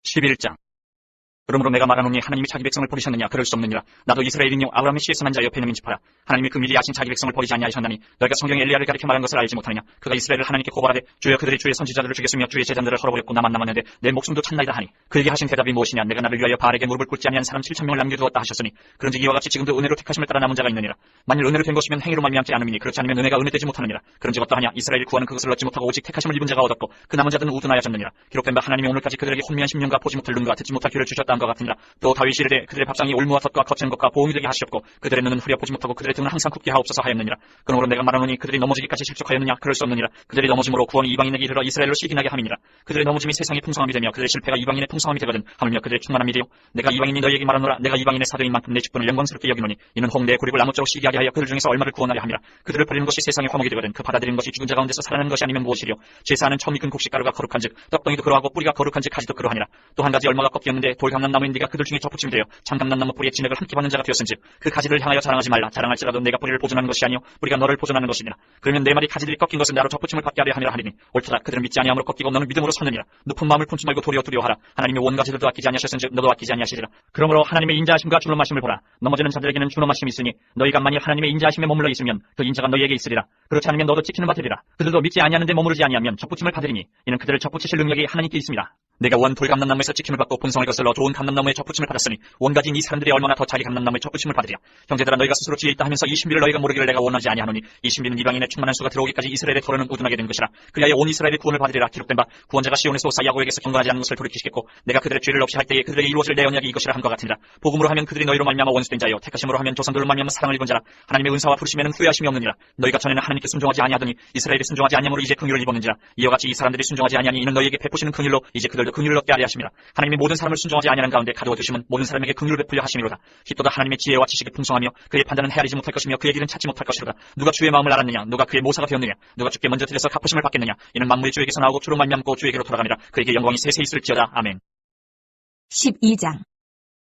11장. 그러므로 내가 말하노니 하나님이 자기 백성을 버리셨느냐 그럴 수 없느니라. 나도 이스라엘인요 아브라함의 씨에서 난 자여 베냐민 지파라. 하나님이 그 미리 아신 자기 백성을 버리지 아니하셨나니 너희가 성경에 엘리야를 가리켜 말한 것을 알지 못하느냐. 그가 이스라엘을 하나님께 고발하되 주여 그들이 주의 선지자들을 죽였으며 주의 제자들을 헐어버렸고 나만 남았는데 내 목숨도 찼나이다 하니 그에게 하신 대답이 무엇이냐. 내가 나를 위하여 바알에게 무릎을 꿇지 아니한 사람 7,000명을 남겨두었다 하셨으니 그런즉 이와 같이 지금도 은혜로 택하심을 따라 남은 자가 있느니라. 만일 은혜로 된 것이면 행위로 말미암지 않음이니 그렇지 않으면 은혜가 은혜되지 못하느니라. 그런즉 어떠하냐. 이스라엘이 구하는 그것을 얻지 못하고 오직 택하심을 입은 자가 얻었고 그 남은 자들은 우둔하여졌느니라. 기록된 바 하나님이 오늘까지 그들에게 혼미한 심령과 보지 못할 눈과 듣지 못할 귀를 주셨다 한 것 같으니라. 또 다윗이 이르되 그들의 밥상이 올무와 덫과 거치는 것과 보응이 되게 하시옵고 그들의 눈은 흐려 보지 못하고 그들의 등은 항상 굽게 하옵소서 하였느니라. 그러므로 내가 말하노니 그들이 넘어지기까지 실족하였느냐 그럴 수 없느니라. 그들이 넘어짐으로 구원이 이방인에게 이르러 이스라엘로 시기나게 함이니라. 그들의 넘어짐이 세상의 풍성함이 되며 그들의 실패가 이방인의 풍성함이 되거든 하물며 그들의 충만함이 되요 내가 이방인이 너희에게 말하노라. 내가 이방인의 사도인 만큼 내 직분을 영광스럽게 여기노니 이는 홍 내 고립을 아무쪼록 시기하게 하여 그들 중에서 얼마를 구원하려 함이라. 그들을 버리는 것이 세상의 화목이 되거든 그 받아들이는 것이 죽은 자 가운데서 살아나는 것이 아니면 무엇이리요. 제사하는 처음 익은 곡식가루가 거룩한즉 떡덩이도 그러하고 뿌리가 거룩한즉 가지도 그러하니라. 또 한 가지 얼마가 꺾였는데 돌 감람나무인 네가 그들 중에 접붙임이 되어 참 감람나무 뿌리의 진액을 함께 받는 자가 되었은즉 그 가지를 향하여 자랑하지 말라. 자랑할지라도 내가 뿌리를 보존하는 것이 아니요 뿌리가 너를 보존하는 것이니라. 그러면 내 말이 가지들이 꺾인 것은 나로 접붙임을 받게 하려 함이라 하리니 옳도다. 그들은 믿지 아니함으로 꺾이고 너는 믿음으로 서느니라. 높은 마음을 품지 말고 도리어 두려워하라. 하나님의 온 가지들도 아끼지 아니하셨은즉 너도 아끼지 아니하시리라. 그러므로 하나님의 인자하심과 주름하심을 보라. 넘어지는 자들에게는 주름하심이 있으니 너희가 만일 하나님의 인자하심에 머물러 있으면 그 인자가 너희에게 있으리라. 그렇지 않으면 너도 지키는 바 되리라. 그들도 믿지 아니하는데 머무르지 아니하면 접붙임을 받으리니 이는 그들을 접붙이실 능력이 하나님께 있습니다. 내가 원 돌감람나무에서 지킴을 받고 본성을 거슬러 좋은 감람나무에 접붙임을 받았으니 원가진 이 사람들이 얼마나 더 자기 감람나무에 접붙임을 받으랴. 형제들아, 너희가 스스로 지혜 있다 하면서 이 신비를 너희가 모르기를 내가 원하지 아니하노니 이 신비는 이방인의 충만한 수가 들어오기까지 이스라엘의 털어는 우둔하게 된 것이라. 그리하여 온 이스라엘의 구원을 받으리라. 기록된 바 구원자가 시온에서 오사 야고에게서 경건하지 않은 것을 돌이키시겠고 내가 그들의 죄를 없이 할 때에 그들에게 이루어질 내 언약이 이것이라 함과 같으니라. 복음으로 하면 그들이 너희로 말미암아 원수된 자요 택하심으로 하면 조상들로 말미암아 사랑을 입은 자라. 하나님의 은사와 부르심에는 후회하심이 없느니라. 너희가 전에는 하나님께 순종하지 아니하더니 이스라엘이 순종하지 아니함으로 이제 긍휼을 입었는지라. 이와 같이 이 사람들이 순종하지 아니하니 이는 너희에게 베푸시는 긍휼로 이제 그들도 긍휼을 얻게 하려 하심이라. 하나님이 모든 사람을 순종하지 아니하는 가운데 가두어 두심은 모든 사람에게 긍휼을 베풀려 하심이로다. 깃도다 하나님의 지혜와 지식이 풍성하며 그의 판단은 헤아리지 못할 것이며 그의 길은 찾지 못할 것이로다. 누가 주의 마음을 알았느냐? 누가 그의 모사가 되었느냐? 누가 주께 먼저 드려서 갚으심을 받겠느냐? 이는 만물이 주에게서 나오고 주로 말미암고 주에게로 돌아가니라. 그에게 영광이 세세 있을지어다. 아멘. 12장.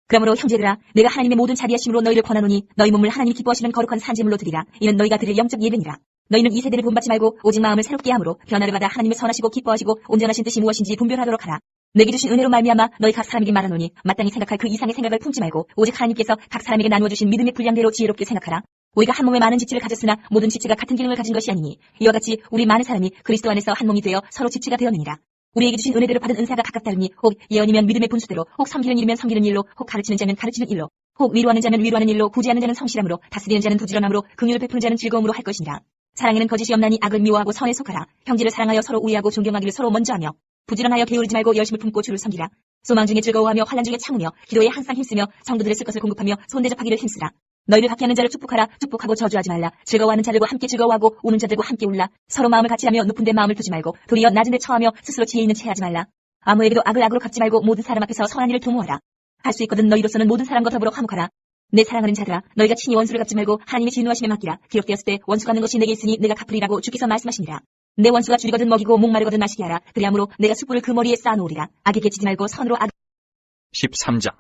그러므로 형제들아, 내가 하나님의 모든 자비하심으로 너희를 권하노니 너희 몸을 하나님이 기뻐하시는 거룩한 산제물로 드리라. 이는 너희가 드릴 영적 예배니라. 너희는 이 세대를 본받지 말고 오직 마음을 새롭게 함으로 변화를 받아 하나님의 선하시고 기뻐하시고 온전하신 뜻이 무엇인지 분별하도록 하라. 내게 주신 은혜로 말미암아 너희 각 사람에게 말하노니 마땅히 생각할 그 이상의 생각을 품지 말고 오직 하나님께서 각 사람에게 나누어 주신 믿음의 분량대로 지혜롭게 생각하라. 우리가 한 몸에 많은 지체를 가졌으나 모든 지체가 같은 기능을 가진 것이 아니니 이와 같이 우리 많은 사람이 그리스도 안에서 한 몸이 되어 서로 지체가 되었느니라. 우리에게 주신 은혜대로 받은 은사가 각각 다르니 혹 예언이면 믿음의 분수대로, 혹 섬기는 일이면 섬기는 일로, 혹 가르치는 자면 가르치는 일로, 혹 위로하는 자면 위로하는 일로, 구제하는 자는 성실함으로, 다스리는 자는 부지런함으로, 긍휼을 베푸는 자는 즐거움으로 할 것이니라. 사랑에는 거짓이 없나니 악을 미워하고 선에 속하라. 형제를 사랑하여 서로 우애하고 존경하기를 서로 먼저 하며 부지런하여 게으르지 말고 열심을 품고 주를 섬기라. 소망 중에 즐거워하며 환난 중에 참으며 기도에 항상 힘쓰며 성도들의 쓸 것을 공급하며 손대접하기를 힘쓰라. 너희를 박해하는 자를 축복하라. 축복하고 저주하지 말라. 즐거워하는 자들과 함께 즐거워하고 우는 자들과 함께 울라. 서로 마음을 같이 하며 높은 데 마음을 두지 말고 도리어 낮은 데 처하며 스스로 지혜 있는 채 하지 말라. 아무에게도 악을 악으로 갚지 말고 모든 사람 앞에서 선한 일을 도모하라. 할 수 있거든 너희로서는 모든 사람과 더불어 화목하라. 내 사랑하는 자들아, 너희가 친히 원수를 갚지 말고 하나님의 진노하심에 맡기라. 기록되었을 때 원수 갚는 것이 내게 있으니 내가 갚으리라고 주께서 말씀하시니라. 내 원수가 줄이거든 먹이고 목마르거든 마시게 하라. 그리함으로 내가 숯불을 그 머리에 쌓아놓으리라. 악에게 치지 말고 선으로 13장.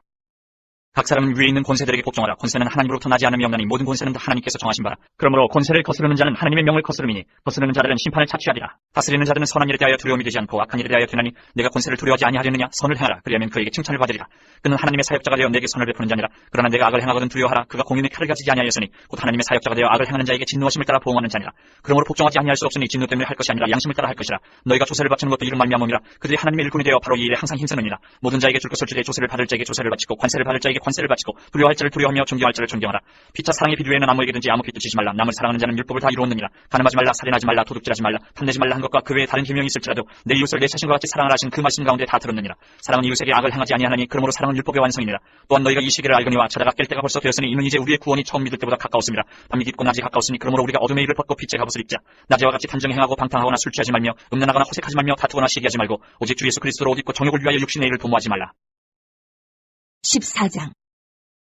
각 사람은 위에 있는 권세들에게 복종하라. 권세는 하나님으로부터 나지 않음이 없나니 모든 권세는 다 하나님께서 정하신 바라. 그러므로 권세를 거스르는 자는 하나님의 명을 거스르미니 거스르는 자들은 심판을 자취하리라. 다스리는 자들은 선한 일에 대하여 두려움이 되지 않고 악한 일에 대하여 되나니 내가 권세를 두려워하지 아니하려느냐? 선을 행하라. 그리하면 그에게 칭찬을 받으리라. 그는 하나님의 사역자가 되어 내게 선을 베푸는 자니라. 그러나 내가 악을 행하거든 두려워하라. 그가 공인의 칼을 가지지 아니하였으니 곧 하나님의 사역자가 되어 악을 행하는 자에게 진노하심을 따라 보응하는 자니라. 그러므로 복종하지 아니할 수 없으니 진노 때문에 할 것이 아니라 양심을 따라 할 것이라. 너희가 조세를 바치는 것도 이런 말미암음이라. 그들이 하나님의 일꾼이 되어 바로 이 일에 항상 힘쓰느니라. 모든 자에게 줄 것을 주되 조세를 받을 자에게 조세를 바치고 관세를 받을 자에게 관세를 바치고 두려워할 자를 두려워하며 존경할 자를 존경하라. 피차 사랑의 비두에는 아무에게든지 아무 빚도 지지 말라. 남을 사랑하는 자는 율법을 다 이루었느니라. 가늠하지 말라, 살인하지 말라, 도둑질하지 말라, 탐내지 말라 한 것과 그 외에 다른 계명이 있을지라도 내 이웃을 내 자신과 같이 사랑하라 하신 그 말씀 가운데 다 들었느니라. 사랑은 이웃에게 악을 행하지 아니하나니 그러므로 사랑은 율법의 완성이니라. 또한 너희가 이 시기를 알거니와 자다가 깰 때가 벌써 되었으니 이는 이제 우리의 구원이 처음 믿을 때보다 가까웠습니다. 밤이 깊고 낮이 가까웠으니 그러므로 우리가 어둠의 일을 벗고 빛의 갑옷을 입자. 낮에와 같이 단정 행하고 방탕하거나 술 취하지 말며 음란하거나 호색하지 말며 다투거나 시기하지 말고 오직 주 예수 그리스도로 옷 입고 정욕을 위하여 육신의 일을 도모하지 말라. 14장.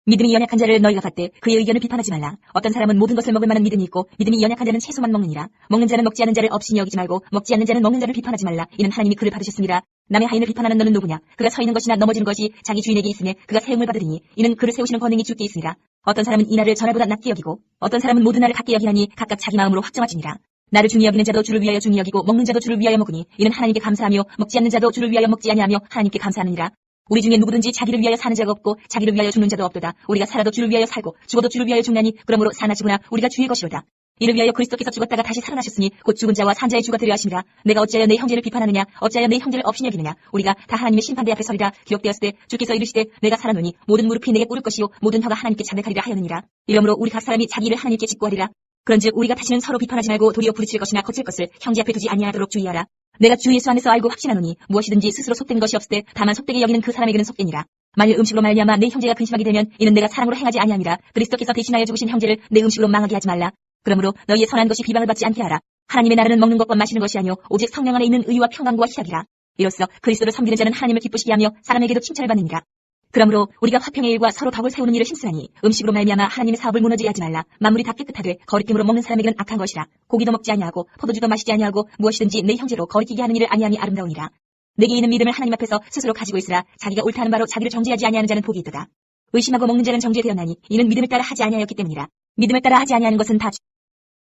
믿음이 연약한 자를 너희가 받되 그의 의견을 비판하지 말라. 어떤 사람은 모든 것을 먹을 만한 믿음이 있고 믿음이 연약한 자는 채소만 먹느니라. 먹는 자는 먹지 않는 자를 업신이 여기지 말고 먹지 않는 자는 먹는 자를 비판하지 말라. 이는 하나님이 그를 받으셨습니다. 남의 하인을 비판하는 너는 누구냐? 그가 서 있는 것이나 넘어지는 것이 자기 주인에게 있으며 그가 세움을 받으리니 이는 그를 세우시는 권능이 주께 있으니라. 어떤 사람은 이 날을 전날보다 낮게 여기고 어떤 사람은 모든 날을 같게 여기나니 각각 자기 마음으로 확정하지니라. 나를 중히 여기는 자도 주를 위하여 중히 여기고 먹는 자도 주를 위하여 먹으니 이는 하나님께 감사하며 먹지 않는 자도 주를 위하여 먹지 아니하며 하나님께 감사하느니라. 우리 중에 누구든지 자기를 위하여 사는 자가 없고 자기를 위하여 죽는 자도 없도다. 우리가 살아도 주를 위하여 살고 죽어도 주를 위하여 죽나니 그러므로 사나 죽으나 우리가 주의 것이로다. 이를 위하여 그리스도께서 죽었다가 다시 살아나셨으니 곧 죽은 자와 산 자의 주가 되려 하심이라. 내가 어찌하여 내 형제를 비판하느냐? 어찌하여 내 형제를 업신이 여기느냐? 우리가 다 하나님의 심판대 앞에 서리라. 기록되었을 때 주께서 이르시되 내가 살아노니 모든 무릎이 내게 꿇을 것이요 모든 혀가 하나님께 자백하리라 하였느니라. 이러므로 우리 각 사람이 자기 일을 하나님께 직구하리라. 그런즉 우리가 다시는 서로 비판하지 말고 도리어 부르칠 것이나 거칠 것을 형제 앞에 두지 아니하도록 주의하라. 내가 주 예수 안에서 알고 확신하노니 무엇이든지 스스로 속된 것이 없을 때 다만 속되게 여기는 그 사람에게는 속되니라. 만일 음식으로 말미암아 내 형제가 근심하게 되면 이는 내가 사랑으로 행하지 아니함이라. 그리스도께서 대신하여 죽으신 형제를 내 음식으로 망하게 하지 말라. 그러므로 너희의 선한 것이 비방을 받지 않게 하라. 하나님의 나라는 먹는 것과 마시는 것이 아니요 오직 성령 안에 있는 의와 평강과 희락이라. 이로써 그리스도를 섬기는 자는 하나님을 기쁘시게 하며 사람에게도 칭찬을 받느니라. 그러므로 우리가 화평의 일과 서로 덕을 세우는 일을 힘쓰나니 음식으로 말미암아 하나님의 사업을 무너지게 하지 말라. 만물이 다 깨끗하되 거리낌으로 먹는 사람에게는 악한 것이라. 고기도 먹지 아니하고 포도주도 마시지 아니하고 무엇이든지 내 형제로 거리끼게 하는 일을 아니함이 아름다우니라. 내게 있는 믿음을 하나님 앞에서 스스로 가지고 있으라. 자기가 옳다는 바로 자기를 정죄하지 아니하는 자는 복이 있도다. 의심하고 먹는 자는 정죄되었나니 이는 믿음을 따라 하지 아니하였기 때문이라. 믿음을 따라 하지 아니하는 것은 다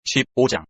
15장.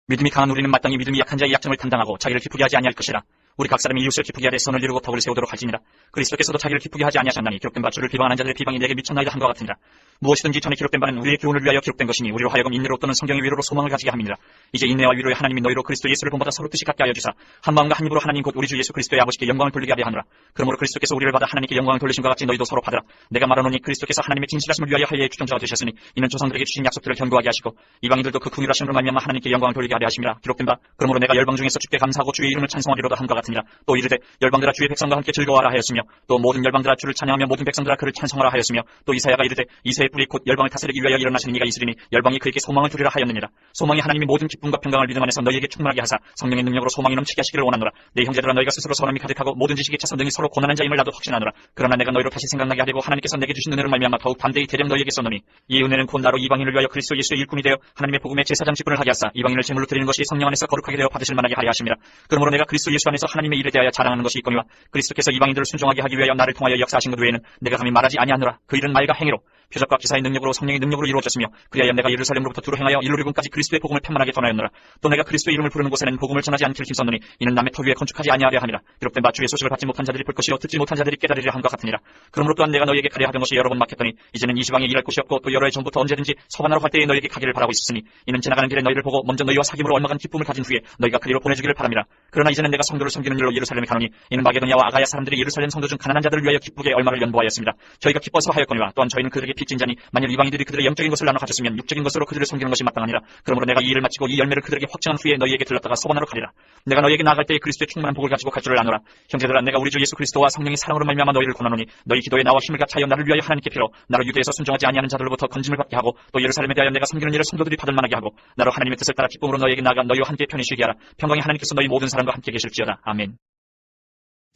믿음이 강한 우리는 마땅히 믿음이 약한 자의 약점을 담당하고 자기를 기쁘게 하지 아니할 것이라. 우리 각 사람이 이웃을 기쁘게 하되 선을 이루고 덕을 세우도록 할지니라. 그리스도께서도 자기를 기쁘게 하지 아니하셨나니 기록된 바 주를 비방하는 자들의 비방이 내게 미쳤나이다 한것 같으니라. 무엇이든지 전에 기록된 바는 우리의 교훈을 위하여 기록된 것이니 우리로 하여금 인내로 또는 성경의 위로로 소망을 가지게 함이니라. 이제 인내와 위로의 하나님이 너희로 그리스도 예수를 본받아 서로 뜻이 같게 하여 주사 한 마음과 한 입으로 하나님 곧 우리 주 예수 그리스도의 아버지께 영광을 돌리게 하려 하노라. 그러므로 그리스도께서 우리를 받아 하나님께 영광을 돌리심과 같이 너희도 서로 받으라. 내가 말하노니 그리스도께서 하나님의 진실하심을 위하여 하야의 주정자가 되셨으니 이는 조상들에게 주신 약속들을 견고하게 하시고 이방인들도 그 긍휼하심으로 말미암아 하나님께 영광을 돌리게 하려 하심이라. 기록된 바 그러므로 내가 열방 중에서 주께 감사하고 주의 이름을 찬송하리로다 함과 같으니라. 또 이르되 열방들아 주의 백성과 함께 즐거워하라 하였으며 또 모든 열방들아 주를 찬양하며 모든 백성들아 그를 찬송하라 하였으며 또 이사야가 이르되 이새의 뿌리 곧 열방을 다스리기 위하여 일어나시는 이가 있으리니 열방이 그에게 소망을 두리라 하였느니라. 소망이 하나님이 모든 기쁨과 평강을 믿음 안에서 너희에게 충만하게 하사 성령의 능력으로 소망이 넘치게 하시기를 원하노라. 내 형제들아 너희가 스스로 선함이 가득하고 모든 지식에 차서 능히 서로 고난한 자임을 나도 확신하노라. 그러나 내가 너희로 다시 생각나게 하려고 하나님께서 내게 주신 은혜를 말미암아 더욱 담대히 대령 너희에게 썼노니 이 은혜는 곧 나로 이방인을 위하여 그리스도 예수의 일꾼이 되어 하나님의 복음의 제사장 직분을 하게 하사 이방인을 제물로 드리는 것이 성령 안에서 거룩하게 되어 받으실 만하게 하려 하심이라. 그러므로 내가 그리스도 예수 안에서 하나님의 일에 대하여 자랑하는 것이 있거니와 그리스도께서 이방인들을 순종하게 하기 위하여 나를 통하여 역사하신 것 외에는 내가 감히 말하지 아니하노라. 그 일은 말과 행위로 표적과 기사의 능력으로 성령의 능력으로 이루어졌으며 그리하여 내가 예루살렘으로부터 두루 행하여 일루리군까지 그리스도의 복음을 편만하게 전하였노라. 또 내가 그리스도의 이름을 부르는 곳에는 복음을 전하지 않기를 힘썼노니 이는 남의 터 위에 건축하지 아니하려 함이라. 기록된 바 주의 소식을 받지 못한 자들이 볼 것이요 듣지 못한 자들이 깨달으리라 함과 같으니라. 그러므로 또한 내가 너희에게 가려 하던 것이 여러 번 막혔더니 이제는 이 지방에 일할 곳이 없고 또 여러 해 전부터 언제든지 서반하러 갈 때에 너희에게 가기를 바라고 있었으니 이는 지나가는 길에 너희를 보고 먼저 너희와 사귐으로 얼마간 기쁨을 가진 후에 너희가 그리로 보내주기를 바랍니다. 그러나 이제는 내가 성도를 섬기는 일로 예루살렘에 가노니 이는 마게도냐와 아가야 사람들이 예루살렘 성도 중 가난한 자들을 위하여 기쁘게 얼마를 연보하였습니다. 저희가 기뻐서 하였거니와 또한 저희는 그들에게 빚진 자니 만일 이방인들이 그들의 영적인 것을 나눠 가졌으면 육적인 것으로 그들을 섬기는 것이 마땅하니라. 그러므로 내가 이 일을 마치고 이 열매를 그들에게 확정한 후에 너희에게 들렀다가 서반하러 가리라. 내가 너희에게 나아갈 때에 그리스도의 충만한 복을 가지고 갈 줄을 아노라. 형제들아 내가 우리 주 예수 그리스도와 성령의 사랑으로 말미암아 너희를 권하노니 너희 기도에 나와 힘을 같이 하여 나를 위하여 하나님께 빌어 나로 유대에서 순종하지 아니하는 자들로부터 건짐을 받게 하고 또 예루살렘에 대하여 내가 섬기는 일을 성도들이 받을 만하게 하고 나로 하나님의 뜻을 따라 기쁨으로 너희에게 나아가 너희와 함께 편히 쉬게 하라. 평강의 하나님께서 너희 모든 사람과 함께 계실지어다. 아멘.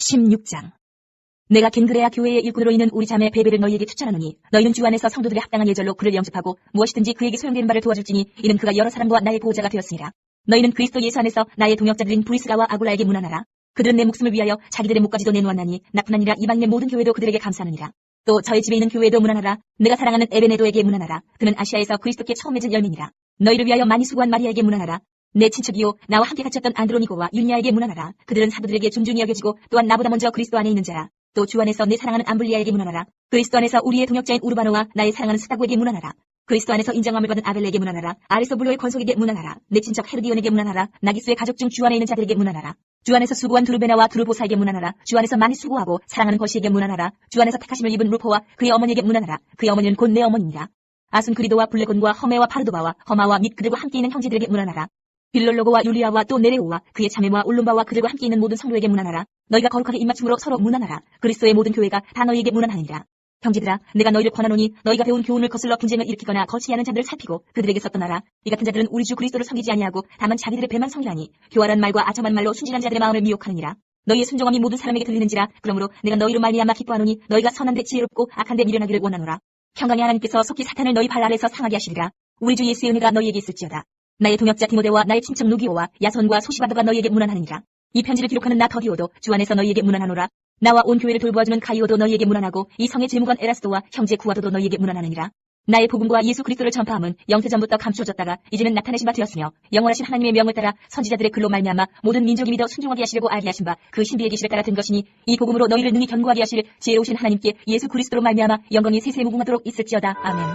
16장. 내가 겐그레아 교회의 일꾼으로 있는 우리 자매 베베를 너희에게 추천하노니 너희는 주 안에서 성도들의 합당한 예절로 그를 영접하고 무엇이든지 그에게 소용되는 바를 도와줄지니 이는 그가 여러 사람과 나의 보호자가 되었으니라. 너희는 그리스도 예수 안에서 나의 동역자들인 브리스가와 아굴라에게 문안하라. 그들은 내 목숨을 위하여 자기들의 목까지도 내놓았나니 나뿐 아니라 이방인의 모든 교회도 그들에게 감사하느니라. 또 저희 집에 있는 교회도 문안하라. 내가 사랑하는 에베네도에게 문안하라. 그는 아시아에서 그리스도께 처음 맺은 열매니라. 너희를 위하여 많이 수고한 마리아에게 문안하라. 내 친척이요 나와 함께 갇혔던 안드로니고와 율리아에게 문안하라. 그들은 사도들에게 존중히 여겨지고 또한 나보다 먼저 그리스도 안에 있는 자라. 또 주 안에서 내 사랑하는 암블리아에게 문안하라. 그리스도 안에서 우리의 동역자인 우르바노와 나의 사랑하는 스타고에게 문안하라. 그리스도 안에서 인정함을 받은 아벨레에게 문안하라. 아리소블로의 권속에게 문안하라. 내 친척 헤르디온에게 문안하라. 나기스의 가족 중 주 안에 있는 자들에게 문안하라. 주 안에서 수고한 두르베나와 두르보사에게 문안하라. 주 안에서 많이 수고하고 사랑하는 버시에게 문안하라. 주 안에서 택하심을 입은 루포와 그의 어머니에게 문안하라. 그의 어머니는 곧 내 어머니니라. 아순크리도와 블레곤과 허메와 파르도바와 허마와 및 그들과 함께 있는 형제들에게 문안하라. 빌롤로고와 율리아와 또 네레오와 그의 자매와 울lum바와 그들과 함께 있는 모든 성도에게 문안하라. 너희가 거룩하게 입맞춤으로 서로 문안하라. 그리스도의 모든 교회가 다 너희에게 문안하니라. 형제들아 내가 너희를 권하노니 너희가 배운 교훈을 거슬러 분쟁을 일으키거나 거치지 않은 자들을 살피고 그들에게서 떠나라. 이 같은 자들은 우리 주 그리스도를 섬기지 아니하고 다만 자기들의 배만 섬기하니 교활한 말과 아첨한 말로 순진한 자들의 마음을 미혹하느니라. 너희의 순종함이 모든 사람에게 들리는지라. 그러므로 내가 너희로 말미암아 기뻐하노니 너희가 선한데 지혜롭고 악한데 미련하기를 원하노라. 평강의 하나님께서 속히 사탄을 너희 발 아래에서 상하게 하시리라. 우리 주 예수의 은혜가 너희에게 있을지어다. 나의 동역자 디모데와 나의 친척 누기오와 야손과 소시바도가 너희에게 문안하느니라. 이 편지를 기록하는 나 더디오도 주 안에서 너희에게 문안하노라. 나와 온 교회를 돌보아주는 가이오도 너희에게 문안하고 이 성의 재무관 에라스도와 형제 구아도도 너희에게 문안하느니라. 나의 복음과 예수 그리스도를 전파함은 영세전부터 감추어졌다가 이제는 나타내신 바 되었으며 영원하신 하나님의 명을 따라 선지자들의 글로 말미암아 모든 민족이 믿어 순종하게 하시려고 알게 하신 바 그 신비의 계시를 따라 든 것이니 이 복음으로 너희를 능히 견고하게 하실 지혜로우신 하나님께 예수 그리스도로 말미암아 영광이 세세 무궁하도록 있을지어다. 아멘.